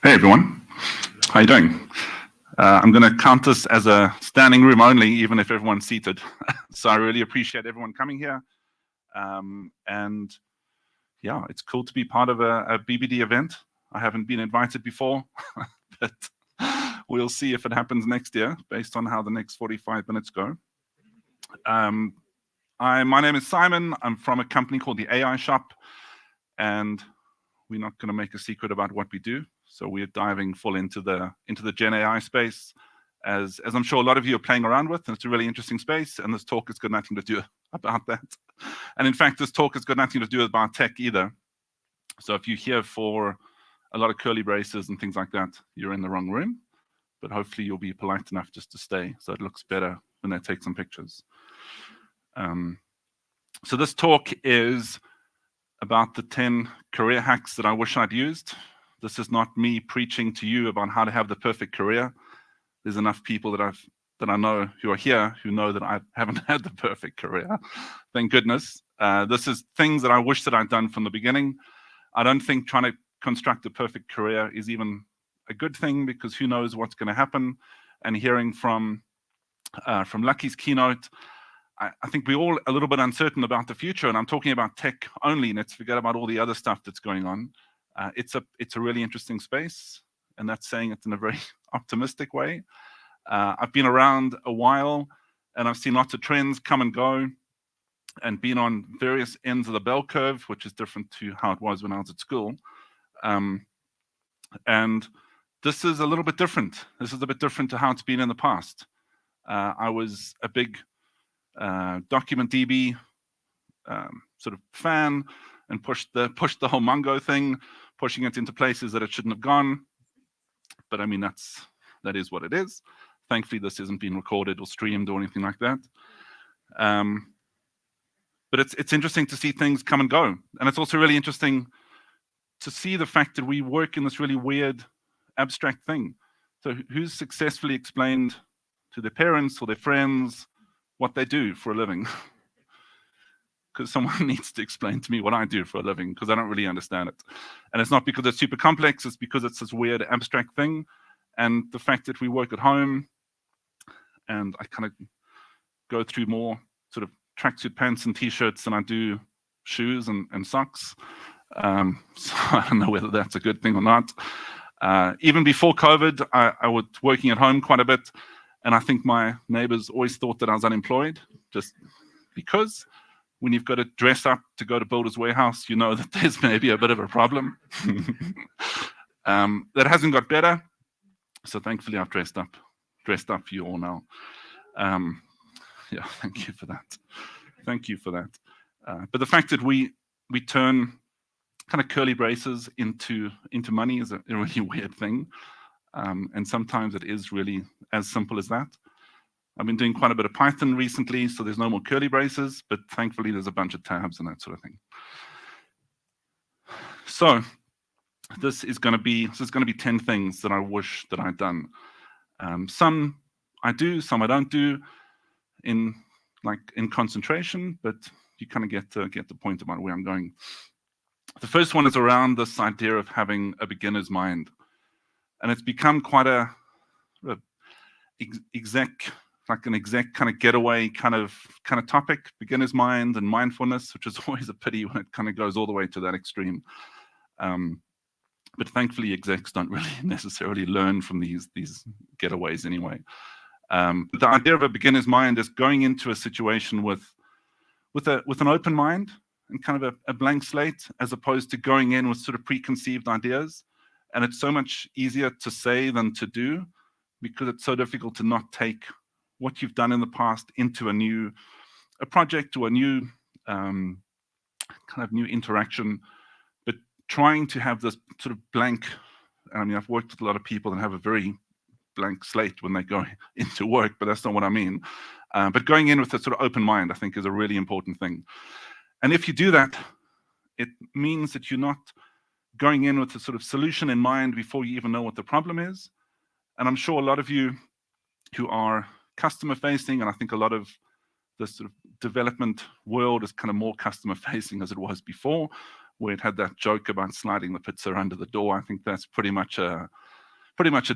Hey everyone, how you doing? I'm going to count this as a standing room only, even if everyone's seated. So I really appreciate everyone coming here. And yeah, it's cool to be part of a BBD event. I haven't been invited before, but we'll see if it happens next year based on how the next 45 minutes go. My name is Simon. I'm from a company called the AI Shop, and we're not going to make a secret about what we do. So we're diving full into the Gen AI space, as I'm sure a lot of you are playing around with, and it's a really interesting space. And this talk has got nothing to do about that. And in fact, this talk has got nothing to do about tech either. So if you're here for a lot of curly braces and things like that, you're in the wrong room. But hopefully you'll be polite enough just to stay, so it looks better when they take some pictures. So this talk is about the 10 career hacks that I wish I'd used. This is not me preaching to you about how to have the perfect career. There's enough people that I know who are here who know that I haven't had the perfect career. Thank goodness. This is things that I wish that I'd done from the beginning. I don't think trying to construct a perfect career is even a good thing, because who knows what's going to happen. And hearing from Lucky's keynote, I think we're all a little bit uncertain about the future, and I'm talking about tech only. Let's forget about all the other stuff that's going on. It's a really interesting space, and that's saying it in a very optimistic way. I've been around a while, and I've seen lots of trends come and go, and been on various ends of the bell curve, which is different to how it was when I was at school. And this is a little bit different. This is a bit different to how it's been in the past. I was a big DocumentDB sort of fan, and pushed the whole Mongo thing, pushing it into places that it shouldn't have gone. But I mean, that is what it is. Thankfully, this isn't being recorded or streamed or anything like that. But it's interesting to see things come and go, and it's also really interesting to see the fact that we work in this really weird, abstract thing. So who's successfully explained to their parents or their friends what they do for a living? Because someone needs to explain to me what I do for a living, because I don't really understand it. And it's not because it's super complex, it's because it's this weird abstract thing. And the fact that we work at home, and I kind of go through more sort of tracksuit pants and t-shirts than I do shoes and socks. So I don't know whether that's a good thing or not. Even before COVID, I was working at home quite a bit, and I think my neighbors always thought that I was unemployed, just because when you've got to dress up to go to Builder's Warehouse, you know that there's maybe a bit of a problem. That hasn't got better, so thankfully I've dressed up for you all now. Yeah, thank you for that. Thank you for that. But the fact that we turn kind of curly braces into money is a really weird thing, and sometimes it is really as simple as that. I've been doing quite a bit of Python recently, so there's no more curly braces, but thankfully there's a bunch of tabs and that sort of thing. So this is going to be 10 things that I wish that I'd done. Some I do, some I don't do in concentration, but you kind of get the point about where I'm going. The first one is around this idea of having a beginner's mind, and it's become quite an exec kind of getaway kind of topic, beginner's mind and mindfulness, which is always a pity when it kind of goes all the way to that extreme. But thankfully, execs don't really necessarily learn from these getaways anyway. But the idea of a beginner's mind is going into a situation with an open mind and kind of a blank slate, as opposed to going in with sort of preconceived ideas. And it's so much easier to say than to do, because it's so difficult to not take what you've done in the past into a project or a new kind of new interaction. But trying to have this sort of blank, I mean, I've worked with a lot of people that have a very blank slate when they go into work, but that's not what I mean. But going in with a sort of open mind, I think, is a really important thing. And if you do that, it means that you're not going in with a sort of solution in mind before you even know what the problem is. And I'm sure a lot of you who are customer facing, and I think a lot of the sort of development world is kind of more customer facing as it was before, where it had that joke about sliding the pizza under the door. I think that's pretty much a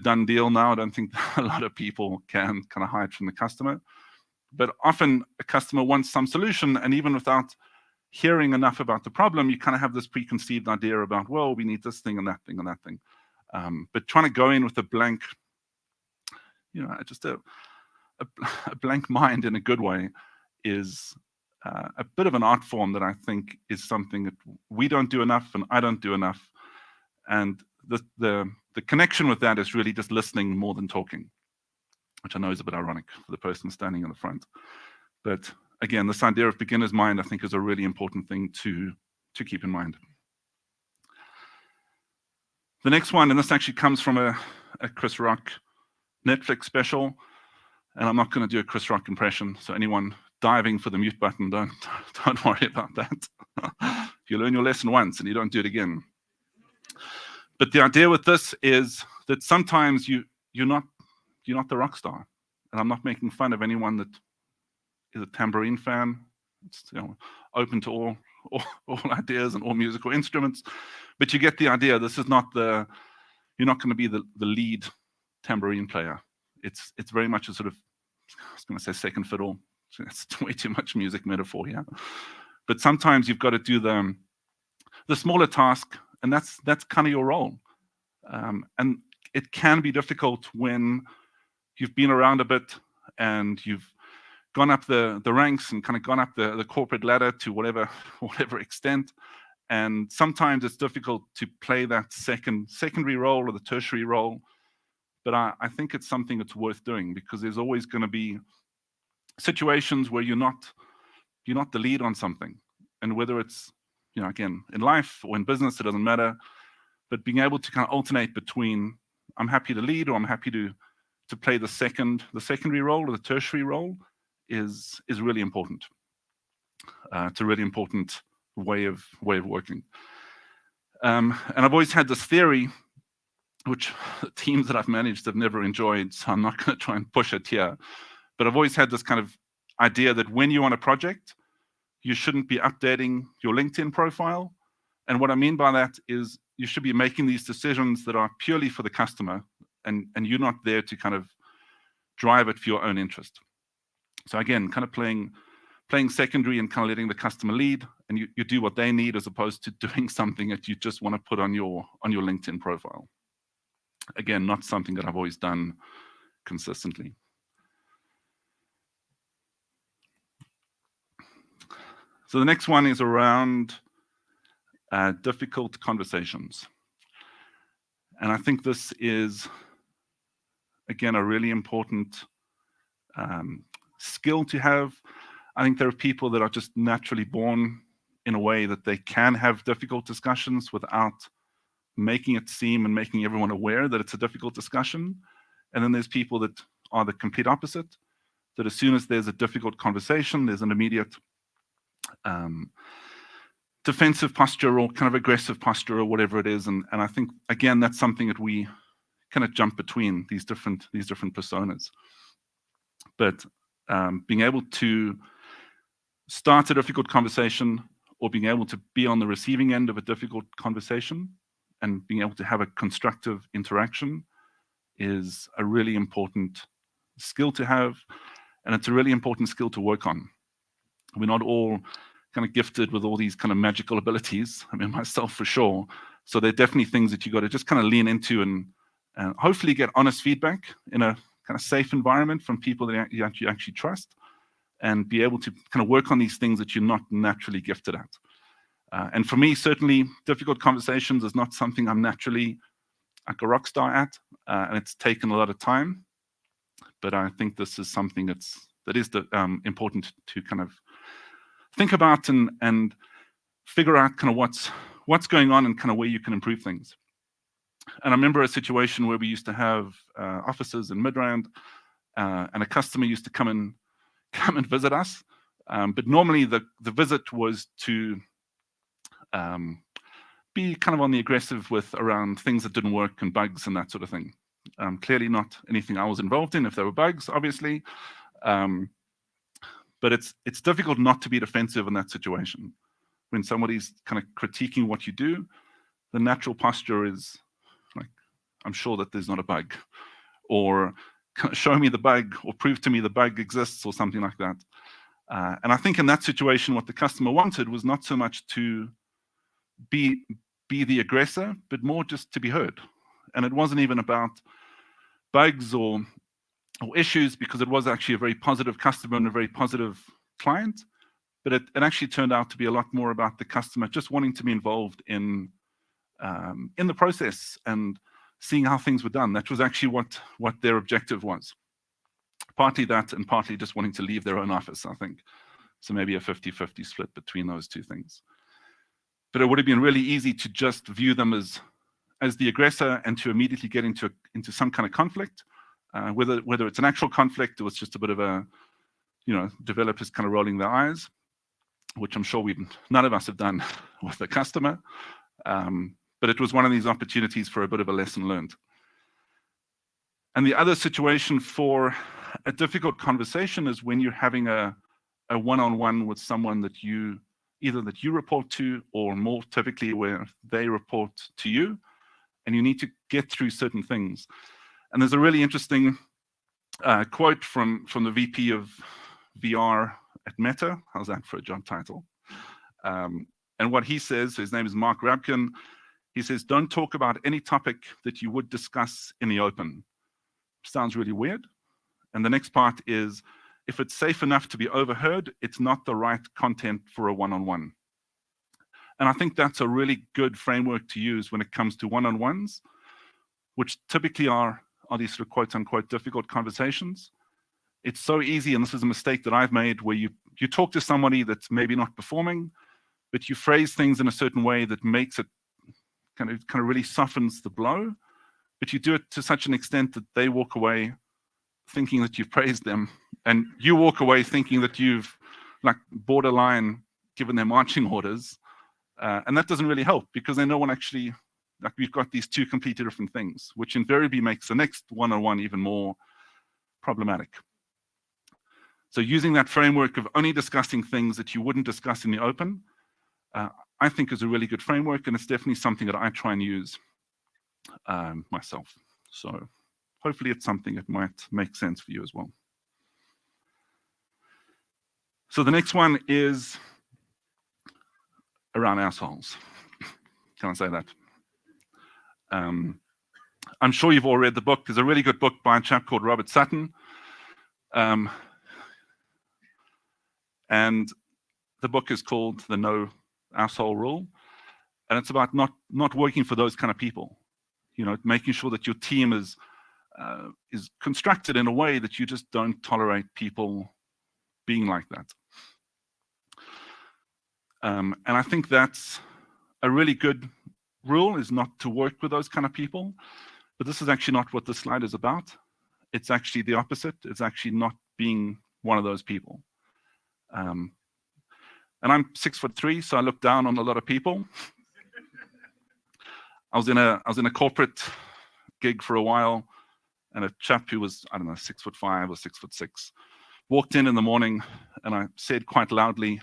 done deal now. I don't think a lot of people can kind of hide from the customer. But often a customer wants some solution, and even without hearing enough about the problem, you kind of have this preconceived idea about, well, we need this thing and that thing and that thing. But trying to go in with a blank, just a blank mind in a good way is a bit of an art form that I think is something that we don't do enough, and I don't do enough. And the connection with that is really just listening more than talking, which I know is a bit ironic for the person standing in the front. But again, this idea of beginner's mind, I think, is a really important thing to keep in mind. The next one, and this actually comes from a Chris Rock Netflix special, and I'm not going to do a Chris Rock impression, so anyone diving for the mute button, don't worry about that. You learn your lesson once and you don't do it again. But the idea with this is that sometimes you're not the rock star, and I'm not making fun of anyone that is a tambourine fan. It's open to all ideas and all musical instruments, but you get the idea. This is not you're not going to be the lead tambourine player. It's very much a sort of, I was going to say second fiddle. It's way too much music metaphor here. But sometimes you've got to do the smaller task, and that's kind of your role. And it can be difficult when you've been around a bit and you've gone up the ranks and kind of gone up the corporate ladder to whatever extent. And sometimes it's difficult to play that secondary role or the tertiary role. But I think it's something that's worth doing, because there's always going to be situations where you're not the lead on something. And whether it's, again, in life or in business, it doesn't matter. But being able to kind of alternate between I'm happy to lead or I'm happy to play the secondary role or the tertiary role is really important. It's a really important way of working. And I've always had this theory, which teams that I've managed have never enjoyed, so I'm not going to try and push it here. But I've always had this kind of idea that when you're on a project, you shouldn't be updating your LinkedIn profile. And what I mean by that is you should be making these decisions that are purely for the customer, and you're not there to kind of drive it for your own interest. So again, kind of playing secondary and kind of letting the customer lead, and you do what they need as opposed to doing something that you just want to put on your LinkedIn profile. Again, not something that I've always done consistently. So the next one is around difficult conversations. And I think this is, again, a really important skill to have. I think there are people that are just naturally born in a way that they can have difficult discussions without making it seem and making everyone aware that it's a difficult discussion. And then there's people that are the complete opposite, that as soon as there's a difficult conversation, there's an immediate defensive posture or kind of aggressive posture or whatever it is. And I think, again, that's something that we kind of jump between these different personas. But being able to start a difficult conversation, or being able to be on the receiving end of a difficult conversation and being able to have a constructive interaction is a really important skill to have, and it's a really important skill to work on. We're not all kind of gifted with all these kind of magical abilities. I mean, myself for sure. So there are definitely things that you got to just kind of lean into and hopefully get honest feedback in a kind of safe environment from people that you actually trust, and be able to kind of work on these things that you're not naturally gifted at. And for me, certainly, difficult conversations is not something I'm naturally like a rock star at, and it's taken a lot of time. But I think this is something that is important to kind of think about and figure out kind of what's going on and kind of where you can improve things. And I remember a situation where we used to have offices in Midrand, and a customer used to come and visit us. But normally the visit was to be kind of on the aggressive with around things that didn't work and bugs and that sort of thing. Clearly not anything I was involved in if there were bugs, obviously. But it's difficult not to be defensive in that situation. when somebody's kind of critiquing what you do, the natural posture is like, I'm sure that there's not a bug, or show me the bug, or prove to me the bug exists, or something like that. And I think in that situation, what the customer wanted was not so much to be the aggressor, but more just to be heard. And it wasn't even about bugs or issues, because it was actually a very positive customer and a very positive client. But it actually turned out to be a lot more about the customer just wanting to be involved in the process and seeing how things were done. That was actually what their objective was. Partly that, and partly just wanting to leave their own office, I think. So maybe a 50-50 split between those two things. But it would have been really easy to just view them as the aggressor and to immediately get into some kind of conflict, whether it's an actual conflict or it's just a bit of a, developers kind of rolling their eyes, which I'm sure none of us have done with a customer. But it was one of these opportunities for a bit of a lesson learned. And the other situation for a difficult conversation is when you're having a one-on-one with someone that you report to, or more typically where they report to you, and you need to get through certain things. And there's a really interesting quote from the VP of VR at Meta. How's that for a job title? And what he says, his name is Mark Rabkin, he says, don't talk about any topic that you would discuss in the open. Sounds really weird. And the next part is, if it's safe enough to be overheard, it's not the right content for a one-on-one. And I think that's a really good framework to use when it comes to one-on-ones, which typically are these sort of quote-unquote difficult conversations. It's so easy, and this is a mistake that I've made, where you talk to somebody that's maybe not performing, but you phrase things in a certain way that makes it kind of really softens the blow, but you do it to such an extent that they walk away thinking that you've praised them, and you walk away thinking that you've, like, borderline given them marching orders, and that doesn't really help, because then no one actually, like, we've got these two completely different things, which invariably makes the next one-on-one even more problematic. So using that framework of only discussing things that you wouldn't discuss in the open, I think is a really good framework, and it's definitely something that I try and use myself. So hopefully it's something that might make sense for you as well. So the next one is around assholes. Can I say that? I'm sure you've all read the book. There's a really good book by a chap called Robert Sutton. And the book is called The No Asshole Rule. And it's about not working for those kind of people. Making sure that your team is constructed in a way that you just don't tolerate people being like that. And I think that's a really good rule, is not to work with those kind of people. But this is actually not what this slide is about. It's actually the opposite. It's actually not being one of those people. And I'm 6'3", so I look down on a lot of people. I was in a corporate gig for a while, and a chap who was, I don't know, 6'5" or 6'6", walked in the morning, and I said quite loudly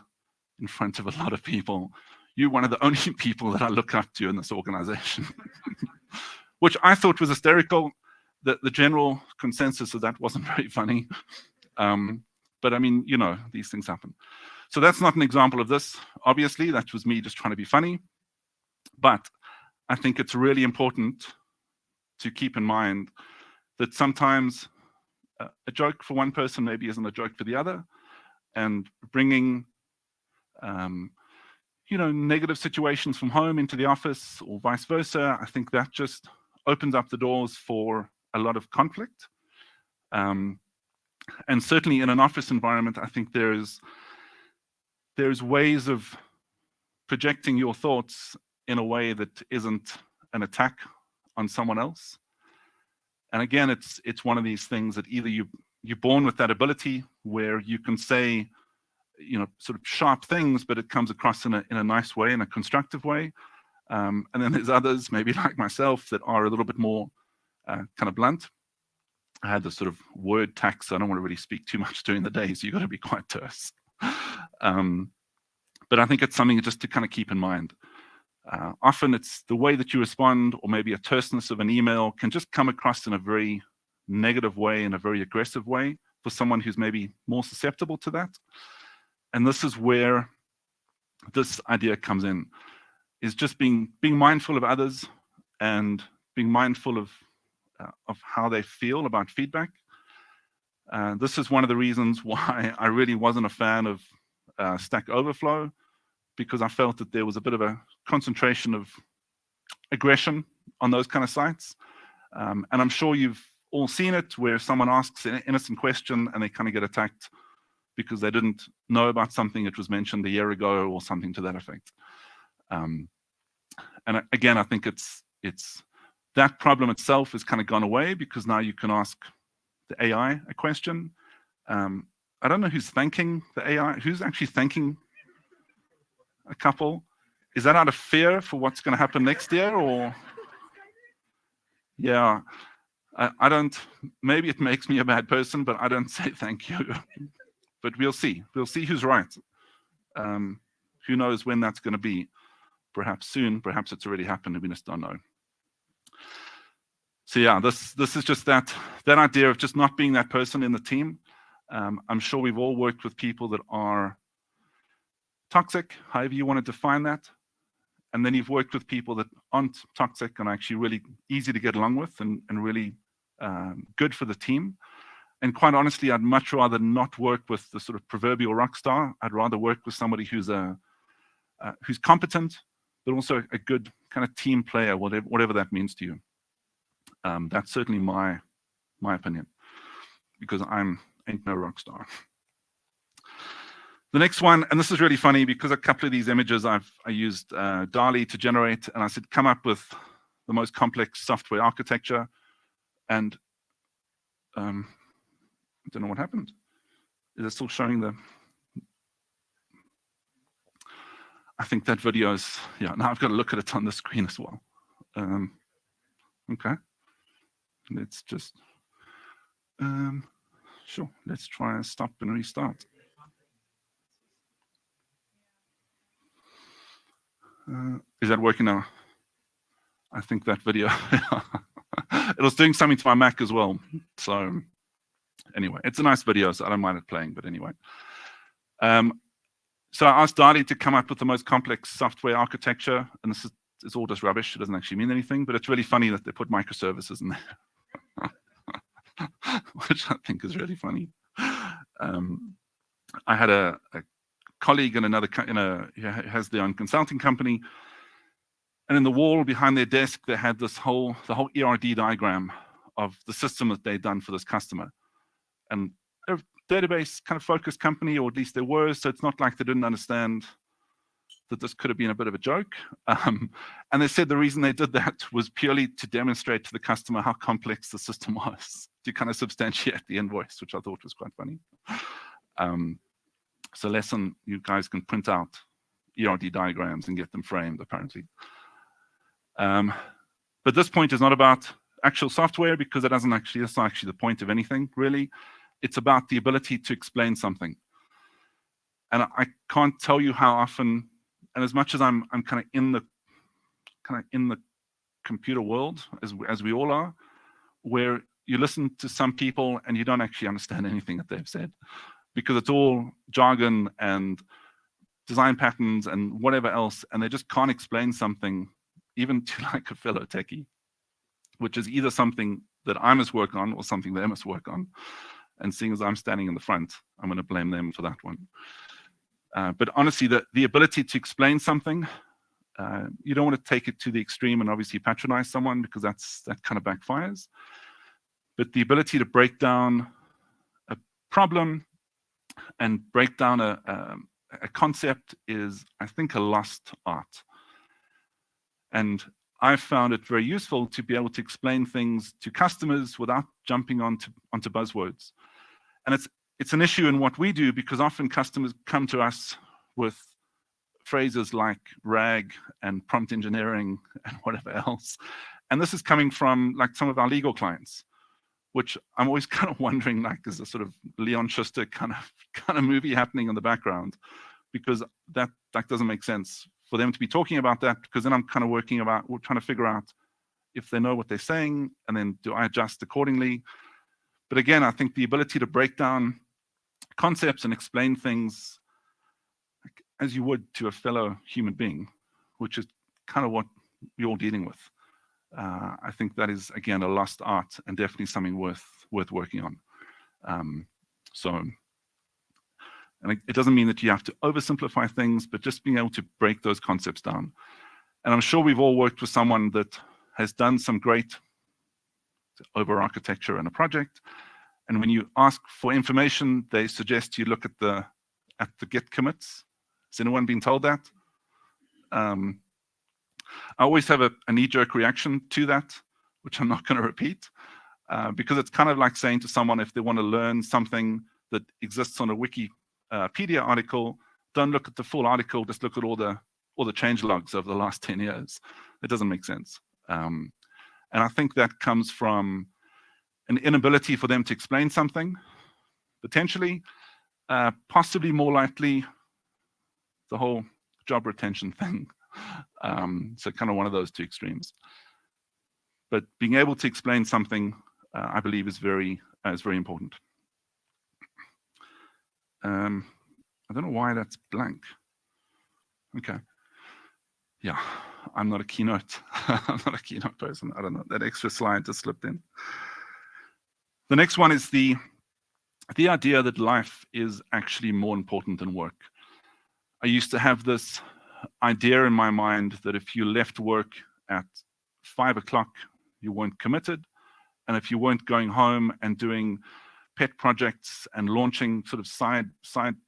in front of a lot of people, "You're one of the only people that I look up to in this organization," which I thought was hysterical. The general consensus of that wasn't very funny. But I mean, these things happen. So that's not an example of this. Obviously, that was me just trying to be funny. But I think it's really important to keep in mind that sometimes a joke for one person maybe isn't a joke for the other. And bringing, negative situations from home into the office or vice versa, I think that just opens up the doors for a lot of conflict. And certainly in an office environment, I think there's ways of projecting your thoughts in a way that isn't an attack on someone else. And again, it's one of these things that either you're born with that ability where you can say, sort of sharp things, but it comes across in a nice way, in a constructive way. And then there's others, maybe like myself, that are a little bit more kind of blunt. I had this sort of word tax. So I don't want to really speak too much during the day, so you've got to be quite terse. But I think it's something just to kind of keep in mind. Often it's the way that you respond, or maybe a terseness of an email can just come across in a very negative way, in a very aggressive way for someone who's maybe more susceptible to that. And this is where this idea comes in, is just being mindful of others and being mindful of how they feel about feedback. This is one of the reasons why I really wasn't a fan of Stack Overflow, because I felt that there was a bit of a concentration of aggression on those kind of sites. And I'm sure you've all seen it, where someone asks an innocent question and they kind of get attacked because they didn't know about something that was mentioned a year ago or something to that effect. And again, I think it's that problem itself has kind of gone away, because now you can ask the AI a question. I don't know who's thanking the AI, who's actually thanking a couple. Is that out of fear for what's going to happen next year, or? Yeah, I don't, maybe it makes me a bad person, but I don't say thank you. But we'll see who's right. Who knows when that's going to be? Perhaps soon, perhaps it's already happened and we just don't know. So yeah, this is just that idea of just not being that person in the team. I'm sure we've all worked with people that are toxic, however you want to define that. And then you've worked with people that aren't toxic and are actually really easy to get along with and really good for the team. And quite honestly, I'd much rather not work with the sort of proverbial rock star. I'd rather work with somebody who's competent, but also a good kind of team player, whatever that means to you. That's certainly my opinion, because ain't no rock star. The next one, and this is really funny, because a couple of these images I used DALL-E to generate, and I said, come up with the most complex software architecture. And I don't know what happened. Is it still showing the? I think that video is, yeah, now I've got to look at it on the screen as well. Okay. Let's just, sure, let's try and stop and restart. Is that working now? I think that video, it was doing something to my Mac as well. So anyway, it's a nice video, so I don't mind it playing, but anyway. So I asked DALL-E to come up with the most complex software architecture, and this is all just rubbish. It doesn't actually mean anything, but it's really funny that they put microservices in there, which I think is really funny. I had a colleague in another, who has their own consulting company, and in the wall behind their desk, they had the whole ERD diagram of the system that they'd done for this customer. And they're a database kind of focused company, or at least they were, so it's not like they didn't understand that this could have been a bit of a joke. And they said the reason they did that was purely to demonstrate to the customer how complex the system was, to kind of substantiate the invoice, which I thought was quite funny. So lesson, you guys can print out ERD diagrams and get them framed, apparently. But this point is not about actual software, because that's not actually the point of anything, really. It's about the ability to explain something. And I can't tell you how often, and as much as I'm kind of in the computer world, as we all are, where you listen to some people and you don't actually understand anything that they've said, because it's all jargon and design patterns and whatever else, and they just can't explain something even to like a fellow techie, which is either something that I must work on or something they must work on. And seeing as I'm standing in the front, I'm going to blame them for that one. But honestly, the ability to explain something, you don't want to take it to the extreme and obviously patronize someone, because that kind of backfires. But the ability to break down a problem and break down a concept is, I think, a lost art. And I've found it very useful to be able to explain things to customers without jumping onto buzzwords. And it's an issue in what we do, because often customers come to us with phrases like RAG and prompt engineering and whatever else. And this is coming from like some of our legal clients, which I'm always kind of wondering, like, is a sort of Leon Schuster kind of movie happening in the background, because that doesn't make sense for them to be talking about that, because then I'm kind of trying to figure out if they know what they're saying, and then do I adjust accordingly. But again, I think the ability to break down concepts and explain things as you would to a fellow human being, which is kind of what we're all dealing with. I think that is, again, a lost art and definitely something worth working on. And it doesn't mean that you have to oversimplify things, but just being able to break those concepts down. And I'm sure we've all worked with someone that has done some great over architecture in a project. And when you ask for information, they suggest you look at the Git commits. Has anyone been told that? I always have a knee-jerk reaction to that, which I'm not going to repeat, because it's kind of like saying to someone, if they want to learn something that exists on a Wikipedia article, don't look at the full article, just look at all the change logs over the last 10 years. It doesn't make sense. And I think that comes from an inability for them to explain something, potentially, possibly more likely the whole job retention thing. So kind of one of those two extremes. But being able to explain something, I believe, is very important. I don't know why that's blank. Okay. Yeah, I'm not a keynote. I'm not a keynote person. I don't know. That extra slide just slipped in. The next one is the idea that life is actually more important than work. I used to have this idea in my mind that if you left work at 5 o'clock, you weren't committed. And if you weren't going home and doing pet projects and launching sort of side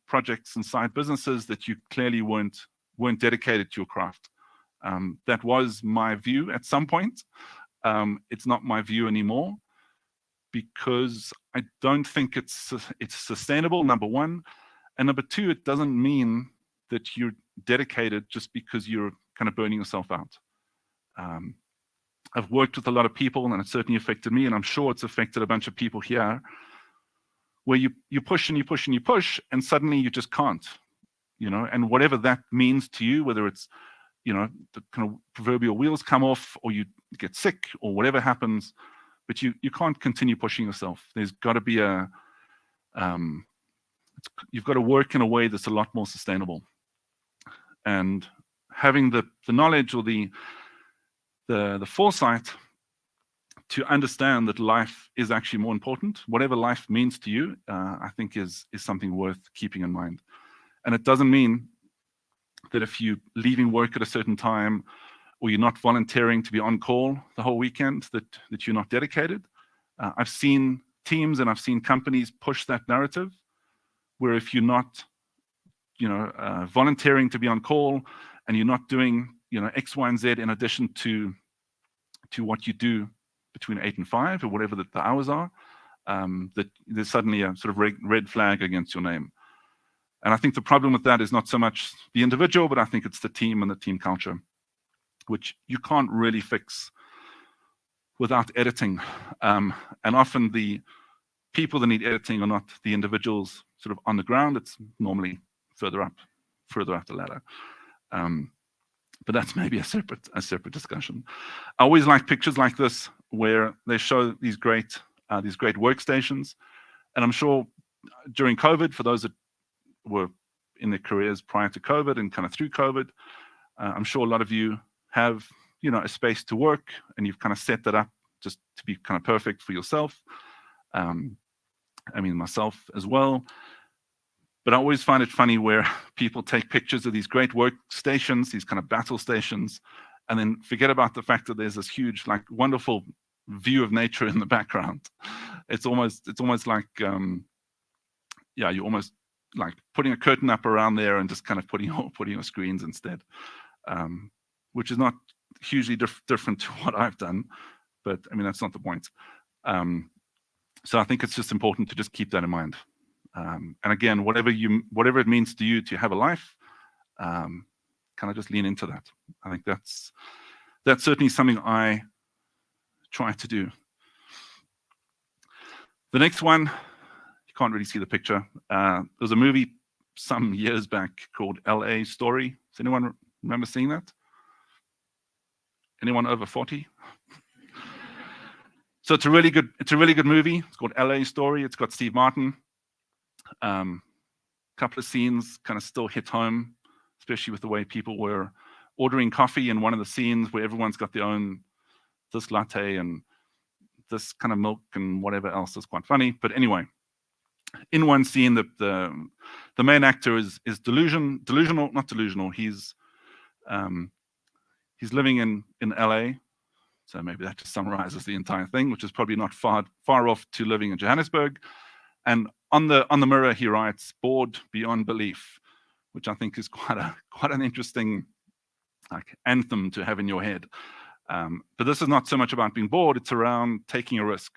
projects and side businesses, that you clearly weren't dedicated to your craft. That was my view at some point. It's not my view anymore, because I don't think it's sustainable, number one. And number two, it doesn't mean that you're dedicated just because you're kind of burning yourself out. I've worked with a lot of people, and it's certainly affected me, and I'm sure it's affected a bunch of people here, where you push and you push and you push, and suddenly you just can't, and whatever that means to you, whether it's, the kind of proverbial wheels come off, or you get sick, or whatever happens, but you can't continue pushing yourself. There's got to be you've got to work in a way that's a lot more sustainable. And having the knowledge or the foresight to understand that life is actually more important, whatever life means to you, I think is something worth keeping in mind. And it doesn't mean that if you're leaving work at a certain time, or you're not volunteering to be on call the whole weekend, that you're not dedicated. I've seen teams and I've seen companies push that narrative, where if you're not, volunteering to be on call, and you're not doing, X, Y, and Z in addition to what you do between 8 and 5, or whatever the hours are, that there's suddenly a sort of red flag against your name. And I think the problem with that is not so much the individual, but I think it's the team and the team culture, which you can't really fix without editing. And often the people that need editing are not the individuals sort of on the ground. It's normally further up the ladder. But that's maybe a separate discussion. I always like pictures like this, where they show these great workstations. And I'm sure during COVID, for those that were in their careers prior to COVID and kind of through COVID, I'm sure a lot of you have, a space to work, and you've kind of set that up just to be kind of perfect for yourself. Myself as well. But I always find it funny where people take pictures of these great workstations, these kind of battle stations, and then forget about the fact that there's this huge, wonderful view of nature in the background. It's almost like, you're almost like putting a curtain up around there and just kind of putting your screens instead, which is not hugely different to what I've done, but that's not the point. So I think it's just important to just keep that in mind. And again, whatever it means to you to have a life, kind of just lean into that. I think that's certainly something I try to do. The next one, you can't really see the picture. There's a movie some years back called LA Story. Does anyone remember seeing that? Anyone over 40? So it's a really good movie. It's called LA Story. It's got Steve Martin. Couple of scenes kind of still hit home, especially with the way people were ordering coffee in one of the scenes where everyone's got their own this latte and this kind of milk and whatever else. Is quite funny. But anyway, in one scene, the main actor is delusional, not delusional. He's living in LA. So maybe that just summarizes the entire thing, which is probably not far off to living in Johannesburg. And on the mirror, he writes "bored beyond belief," which I think is quite an interesting anthem to have in your head. But this is not so much about being bored; it's around taking a risk.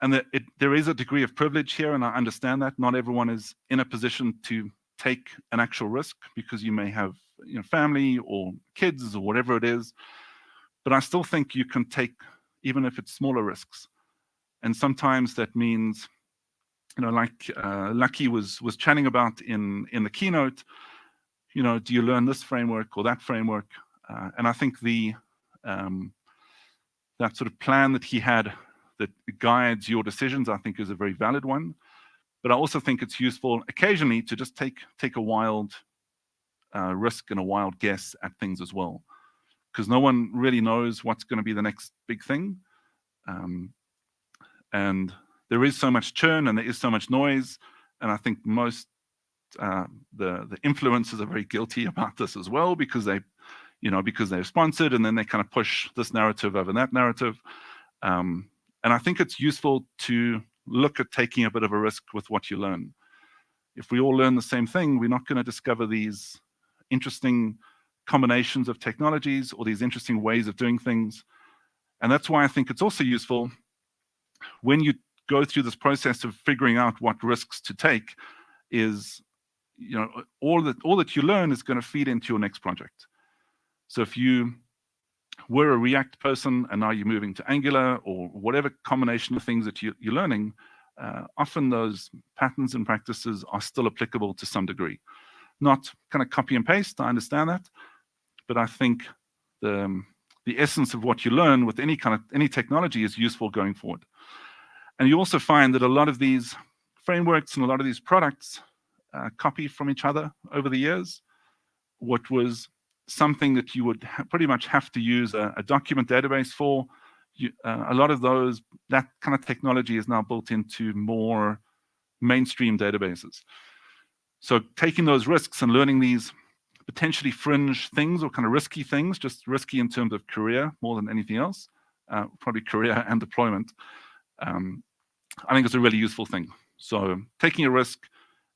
And there is a degree of privilege here, and I understand that not everyone is in a position to take an actual risk because you may have family or kids or whatever it is. But I still think you can take, even if it's smaller risks. And sometimes that means, like Lucky was chatting about in the keynote, do you learn this framework or that framework? And I think that sort of plan that he had that guides your decisions, I think is a very valid one. But I also think it's useful occasionally to just take a wild risk and a wild guess at things as well. Because no one really knows what's going to be the next big thing. And there is so much churn and there is so much noise. And I think most the influencers are very guilty about this as well, because they're sponsored and then they kind of push this narrative over that narrative. And I think it's useful to look at taking a bit of a risk with what you learn. If we all learn the same thing, we're not going to discover these interesting combinations of technologies or these interesting ways of doing things. And that's why I think it's also useful when you go through this process of figuring out what risks to take is, all that you learn is going to feed into your next project. So if you were a React person and now you're moving to Angular or whatever combination of things that you're learning, often those patterns and practices are still applicable to some degree. Not kind of copy and paste, I understand that. But I think the essence of what you learn with any technology is useful going forward. And you also find that a lot of these frameworks and a lot of these products copy from each other over the years. What was something that you would pretty much have to use a document database for, a lot of that kind of technology is now built into more mainstream databases. So taking those risks and learning these potentially fringe things or kind of risky things, just risky in terms of career more than anything else, probably career and deployment, I think it's a really useful thing. So taking a risk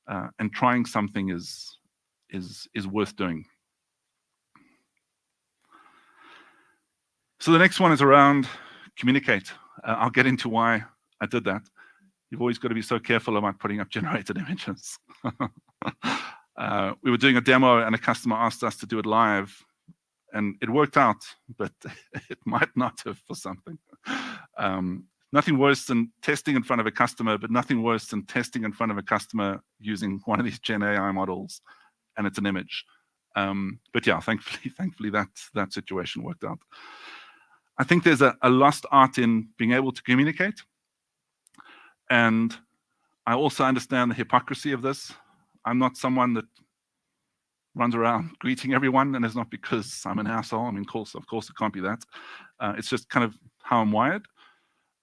and trying something is worth doing. So the next one is around communicate. I'll get into why I did that. You've always got to be so careful about putting up generated images. We were doing a demo and a customer asked us to do it live, and it worked out, but it might not have for something. Nothing worse than testing in front of a customer, but nothing worse than testing in front of a customer using one of these Gen AI models, and it's an image. But yeah, thankfully that situation worked out. I think there's a lost art in being able to communicate. And I also understand the hypocrisy of this. I'm not someone that runs around greeting everyone, and it's not because I'm an asshole. I mean, of course it can't be that. It's just kind of how I'm wired.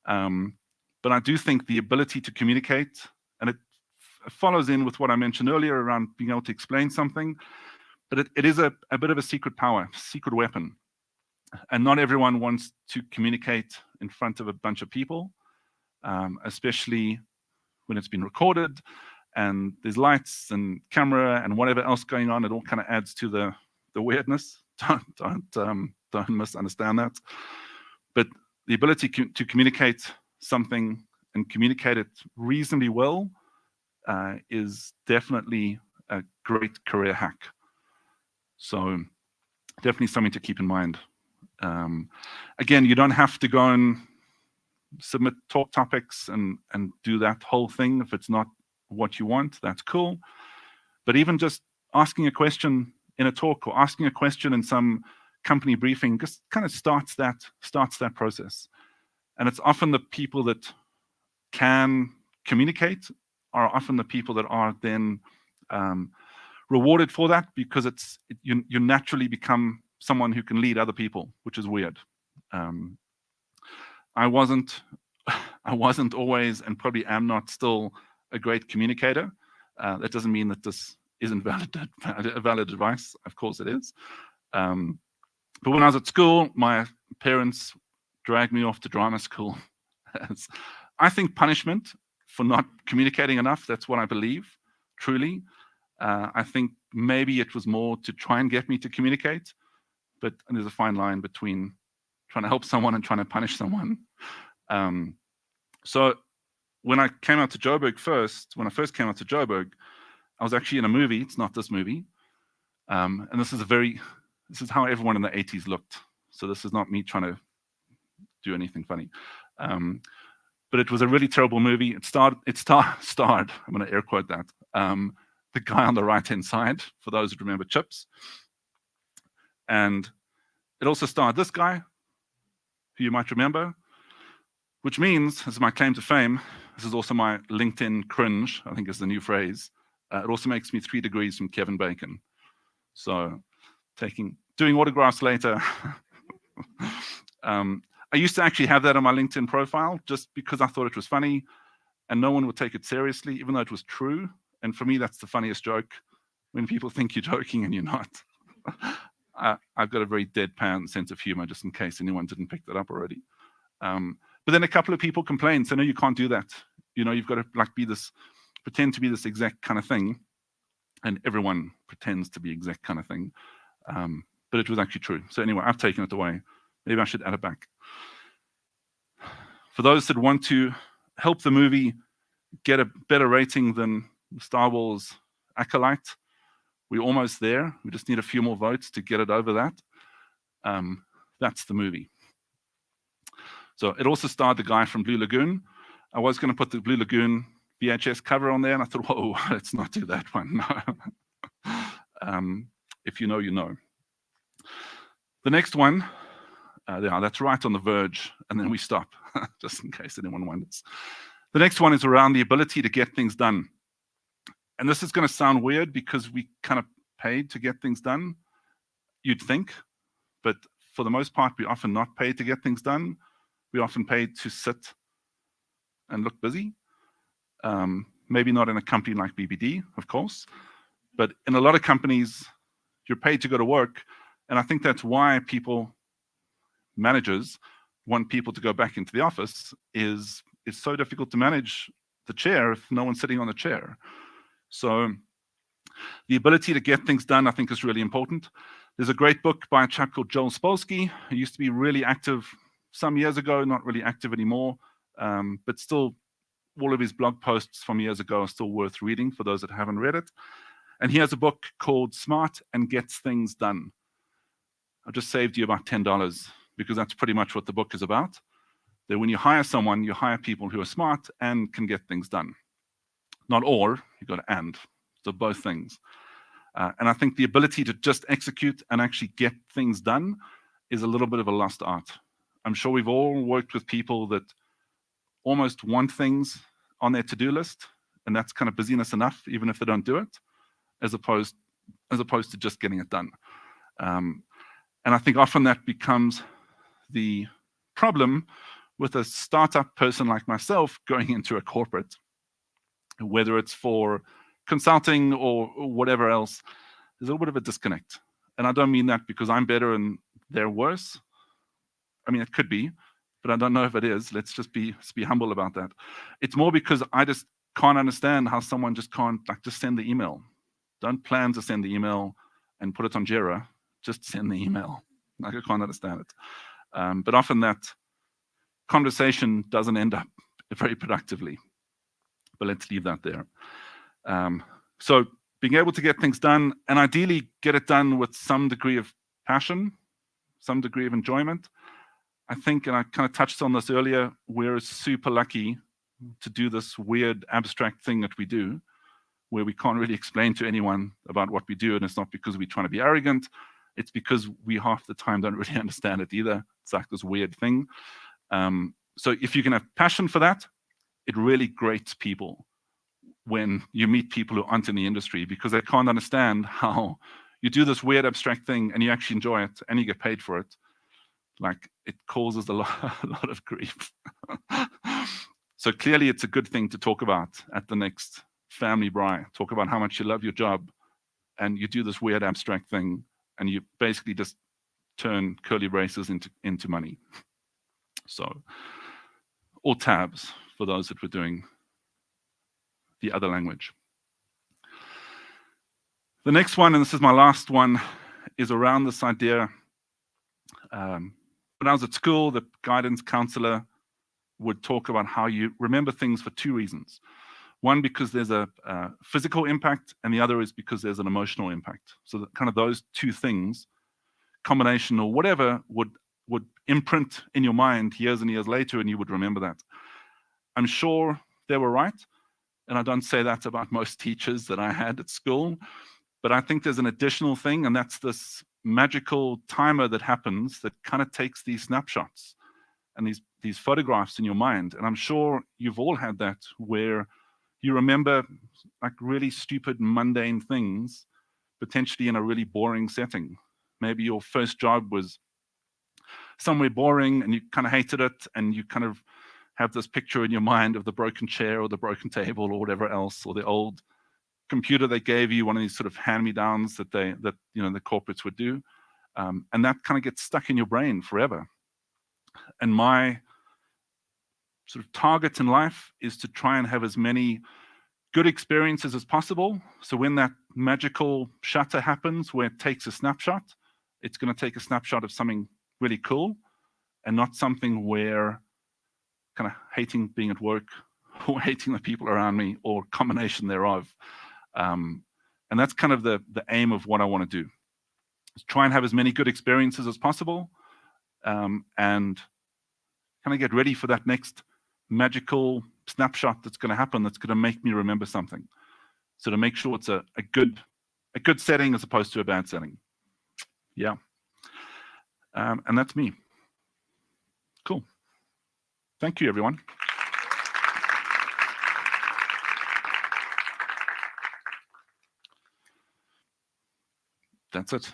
But I do think the ability to communicate, and it follows in with what I mentioned earlier around being able to explain something, but it is a bit of a secret power, secret weapon. And not everyone wants to communicate in front of a bunch of people, especially when it's been recorded and there's lights and camera and whatever else going on. It all kind of adds to the weirdness. Don't misunderstand that. But the ability to communicate something and communicate it reasonably well is definitely a great career hack. So definitely something to keep in mind. Again, you don't have to go and submit talk topics and do that whole thing. If it's not what you want, that's cool. But even just asking a question in a talk or asking a question in some company briefing just kind of starts that process. And it's often the people that can communicate are often the people that are then rewarded for that, because you naturally become someone who can lead other people, which is weird. I wasn't always, and probably am not still, a great communicator. That doesn't mean that this isn't valid advice. Of course it is. But when I was at school, my parents dragged me off to drama school. I think punishment for not communicating enough, that's what I believe, truly. I think maybe it was more to try and get me to communicate, but there's a fine line between trying to help someone and trying to punish someone. So when I came out to Joburg when I first came out to Joburg, I was actually in a movie. It's not this movie. And this is how everyone in the 80s looked. So this is not me trying to do anything funny. But it was a really terrible movie. It starred, I'm going to air quote that, the guy on the right-hand side, for those who remember Chips. And it also starred this guy, who you might remember, which means, as my claim to fame, this is also my LinkedIn cringe, I think is the new phrase. It also makes me 3 degrees from Kevin Bacon. So doing autographs later. I used to actually have that on my LinkedIn profile just because I thought it was funny and no one would take it seriously, even though it was true. And for me, that's the funniest joke, when people think you're joking and you're not. I've got a very deadpan sense of humor, just in case anyone didn't pick that up already. But then a couple of people complained, so no, you can't do that. You've got to pretend to be this exact kind of thing. And everyone pretends to be exact kind of thing. But it was actually true. So anyway, I've taken it away. Maybe I should add it back. For those that want to help the movie get a better rating than Star Wars Acolyte, we're almost there. We just need a few more votes to get it over that. That's the movie. So it also starred the guy from Blue Lagoon. I was going to put the Blue Lagoon VHS cover on there, and I thought, whoa, let's not do that one. No. If you know, you know. The next one, that's right on the verge, and then we stop, just in case anyone wonders. The next one is around the ability to get things done. And this is going to sound weird because we kind of paid to get things done, you'd think. But for the most part, we're often not paid to get things done. We're often paid to sit and look busy. Maybe not in a company like BBD, of course. But in a lot of companies, you're paid to go to work. And I think that's why managers want people to go back into the office. It's so difficult to manage the chair if no one's sitting on the chair. So the ability to get things done, I think, is really important. There's a great book by a chap called Joel Spolsky, who used to be really active some years ago, not really active anymore, but still all of his blog posts from years ago are still worth reading for those that haven't read it. And he has a book called Smart and Gets Things Done. I just saved you about $10 because that's pretty much what the book is about. That when you hire someone, you hire people who are smart and can get things done. Not or, you've got to and. So both things. And I think the ability to just execute and actually get things done is a little bit of a lost art. I'm sure we've all worked with people that almost want things on their to-do list, and that's kind of busyness enough, even if they don't do it, as opposed to just getting it done. And I think often that becomes the problem with a startup person like myself going into a corporate, whether it's for consulting or whatever else. There's a little bit of a disconnect. And I don't mean that because I'm better and they're worse. I mean, it could be, but I don't know if it is. Let's be humble about that. It's more because I just can't understand how someone just can't just send the email. Don't plan to send the email and put it on Jira. Just send the email. I can't understand it. But often that conversation doesn't end up very productively. But let's leave that there. So being able to get things done, and ideally get it done with some degree of passion, some degree of enjoyment. I think, and I kind of touched on this earlier, we're super lucky to do this weird abstract thing that we do, where we can't really explain to anyone about what we do, and it's not because we're trying to be arrogant, it's because we half the time don't really understand it either. It's like this weird thing. So if you can have passion for that, it really grates people when you meet people who aren't in the industry, because they can't understand how you do this weird abstract thing and you actually enjoy it and you get paid for it. Like, it causes a lot of grief. So clearly it's a good thing to talk about at the next family braai. Talk about how much you love your job and you do this weird abstract thing and you basically just turn curly braces into money. So, or tabs for those that were doing the other language. The next one, and this is my last one, is around this idea. When I was at school, the guidance counselor would talk about how you remember things for two reasons. One, because there's a physical impact, and the other is because there's an emotional impact. So that kind of those two things, combination or whatever, would imprint in your mind years and years later, and you would remember that. I'm sure they were right, and I don't say that about most teachers that I had at school, but I think there's an additional thing, and that's this magical timer that happens that kind of takes these snapshots and these photographs in your mind. And I'm sure you've all had that, where you remember like really stupid, mundane things, potentially in a really boring setting. Maybe your first job was somewhere boring and you kind of hated it, and you kind of have this picture in your mind of the broken chair or the broken table or whatever else, or the old computer they gave you, one of these sort of hand-me-downs that the corporates would do, and that kind of gets stuck in your brain forever. And my sort of target in life is to try and have as many good experiences as possible. So when that magical shutter happens, where it takes a snapshot, it's going to take a snapshot of something really cool, and not something where kind of hating being at work or hating the people around me, or combination thereof. And that's kind of the aim of what I want to do, is try and have as many good experiences as possible, and kind of get ready for that next magical snapshot that's going to happen, that's going to make me remember something. So to make sure it's a good setting as opposed to a bad setting. Yeah. And that's me. Cool. Thank you, everyone. That's it.